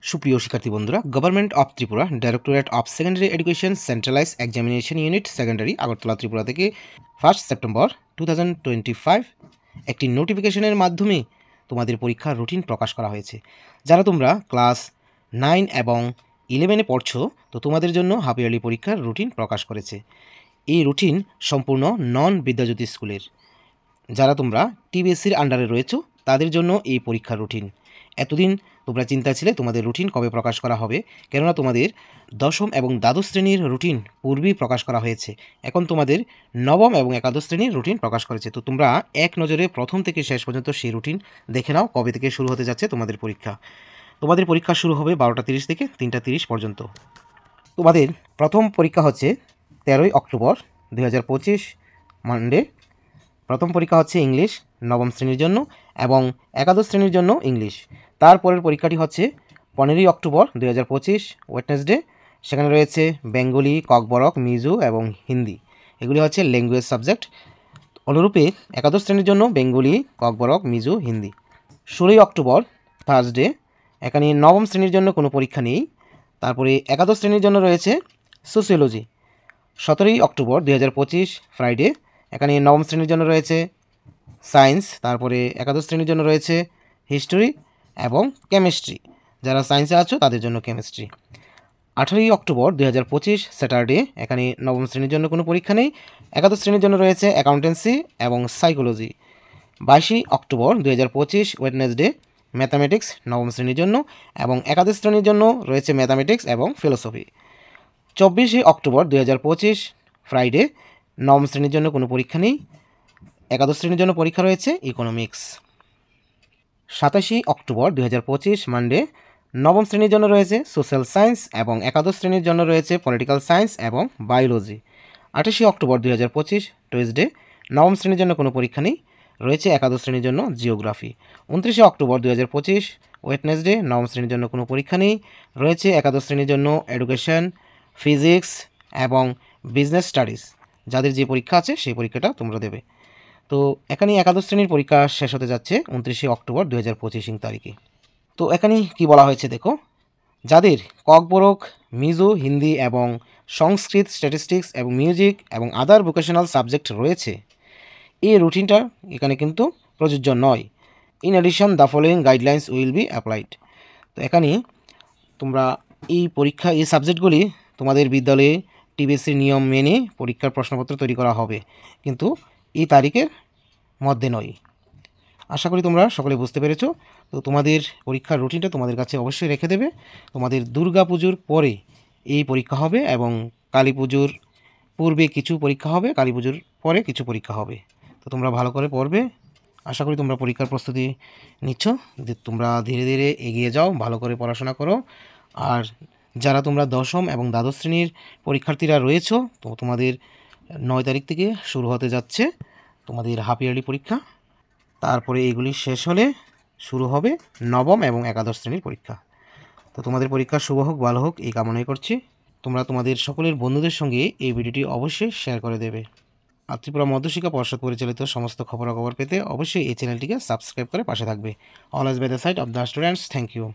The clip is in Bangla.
সুপ্রিয় শিক্ষার্থী বন্ধুরা, government of Tripura directorate of secondary education centralise examination unit secondary Agartala Tripura থেকে 1 সেপ্টেম্বর 2025 একটি নোটিফিকেশনের মাধ্যমে তোমাদের পরীক্ষার রুটিন প্রকাশ করা হয়েছে। যারা তোমরা ক্লাস 9 এবং 11-এ পড়ছো, তো তোমাদের জন্য হাফ ইয়ারলি পরীক্ষার রুটিন প্রকাশ করেছে। এই রুটিন সম্পূর্ণ নন বিদ্যাজ্যোতি স্কুলের। যারা তোমরা টিবিএসসির আন্ডারে রয়েছো তাদের জন্য এই পরীক্ষার রুটিন। এতদিন তোমরা চিন্তা ছিলে তোমাদের রুটিন কবে প্রকাশ করা হবে, কেননা তোমাদের দশম এবং দ্বাদশ শ্রেণীর রুটিন পূর্বেই প্রকাশ করা হয়েছে। এখন তোমাদের নবম এবং একাদশ শ্রেণীর রুটিন প্রকাশ করেছে। তো তোমরা এক নজরে প্রথম থেকে শেষ পর্যন্ত সেই রুটিন দেখে নাও, কবে থেকে শুরু হতে যাচ্ছে তোমাদের পরীক্ষা। তোমাদের পরীক্ষা শুরু হবে 12:30 থেকে 3:30 পর্যন্ত। তোমাদের প্রথম পরীক্ষা হচ্ছে 13 অক্টোবর 2025 মানডে। প্রথম পরীক্ষা হচ্ছে ইংলিশ নবম শ্রেণীর জন্য এবং একাদশ শ্রেণীর জন্য ইংলিশ। তারপরের পরীক্ষাটি হচ্ছে 15 অক্টোবর 2025 ওয়েডনেসডে। সেখানে রয়েছে বেঙ্গলি, ককবরক, মিজো এবং হিন্দি। এগুলি হচ্ছে ল্যাঙ্গুয়েজ সাবজেক্ট। অনুরূপে একাদশ শ্রেণীর জন্য Bengali, Kokborok, Mizo, Hindi. 16 October Thursday. এখানে নবম শ্রেণীর জন্য কোনো পরীক্ষা নেই। তারপরে একাদশ শ্রেণীর জন্য রয়েছে সোসিওলজি। 17 October 2025 Friday. এখানে নবম শ্রেণীর জন্য রয়েছে সায়েন্স। তারপরে একাদশ শ্রেণীর জন্য রয়েছে হিস্টোরি এবং কেমিস্ট্রি। যারা সায়েন্সে আছো তাদের জন্য কেমিস্ট্রি। 18 October 2025 Saturday. এখানে নবম শ্রেণীর জন্য কোনো পরীক্ষা নেই। একাদশ শ্রেণীর জন্য রয়েছে অ্যাকাউন্টেন্সি এবং সাইকোলজি। 22 অক্টোবর 2025 ওয়েডনেসডে ম্যাথামেটিক্স নবম শ্রেণীর জন্য এবং একাদশ শ্রেণীর জন্য রয়েছে ম্যাথামেটিক্স এবং ফিলোসফি। 24 October 2025 Friday. নবম শ্রেণীর জন্য কোনো পরীক্ষা নেই। একাদশ শ্রেণীর জন্য পরীক্ষা রয়েছে ইকোনমিক্স। 27 October 2025 Monday. নবম শ্রেণীর জন্য রয়েছে সোশ্যাল সায়েন্স এবং একাদশ শ্রেণীর জন্য রয়েছে পলিটিক্যাল সায়েন্স এবং বায়োলজি। 28 October 2025 Tuesday. নবম শ্রেণীর জন্য কোনো পরীক্ষা নেই। রয়েছে একাদশ শ্রেণীর জন্য জিওগ্রাফি। 29 October 2025 Wednesday. নবম শ্রেণীর জন্য কোনো পরীক্ষা নেই। রয়েছে একাদশ শ্রেণীর জন্য এডুকেশন, ফিজিক্স এবং বিজনেস স্টাডিজ। যাদের যে পরীক্ষা আছে সেই পরীক্ষাটা তোমরা দেবে। তো এখানে একাদশ শ্রেণীর পরীক্ষা শেষ হতে যাচ্ছে 29 অক্টোবর 2025 তারিখে। তো এখানে কি বলা হয়েছে দেখো, যাদের ককবরক, মিজো, হিন্দি এবং সংস্কৃত, স্ট্যাটিস্টিক্স এবং মিউজিক এবং আদার ভোকেশনাল সাবজেক্ট রয়েছে, এই রুটিনটা এখানে কিন্তু প্রযোজ্য নয়। In addition the following guidelines will be applied. তো এখানে তোমরা এই পরীক্ষা, এই সাবজেক্টগুলি তোমাদের বিদ্যালয়ে টিবিএসসির নিয়ম মেনে পরীক্ষার প্রশ্নপত্র তৈরি করা হবে, কিন্তু এই তারিখের মধ্যে নয়। আশা করি তোমরা সকলে বুঝতে পেরেছো। তো তোমাদের পরীক্ষার রুটিনটা তোমাদের কাছে অবশ্যই রেখে দেবে। তোমাদের দুর্গা পুজোর পরে এই পরীক্ষা হবে এবং কালী পুজোর পূর্বে কিছু পরীক্ষা হবে, কালী পুজোর পরে কিছু পরীক্ষা হবে। তো তোমরা ভালো করে পড়বে। আশা করি তোমরা পরীক্ষার প্রস্তুতি নিচ্ছ। তোমরা ধীরে ধীরে এগিয়ে যাও, ভালো করে পড়াশোনা করো। আর যারা তোমরা দশম এবং দ্বাদশ শ্রেণীর পরীক্ষার্থীরা রয়েছো, তো তোমাদের 9 তারিখ থেকে শুরু হতে যাচ্ছে তোমাদের হাফ ইয়ারলি পরীক্ষা। তারপরে এগুলি শেষ হলে শুরু হবে নবম এবং একাদশ শ্রেণীর পরীক্ষা। তো তোমাদের পরীক্ষা শুভ হোক, ভালো হোক এই কামনাই করছি। তোমরা তোমাদের সকলের বন্ধুদের সঙ্গে এই ভিডিওটি অবশ্যই শেয়ার করে দেবে। আর ত্রিপুরা মধ্যশিক্ষা পর্ষদ পরিচালিত সমস্ত খবরাখবর পেতে অবশ্যই এই চ্যানেলটিকে সাবস্ক্রাইব করে পাশে থাকবে। Always by the side of the students. Thank you.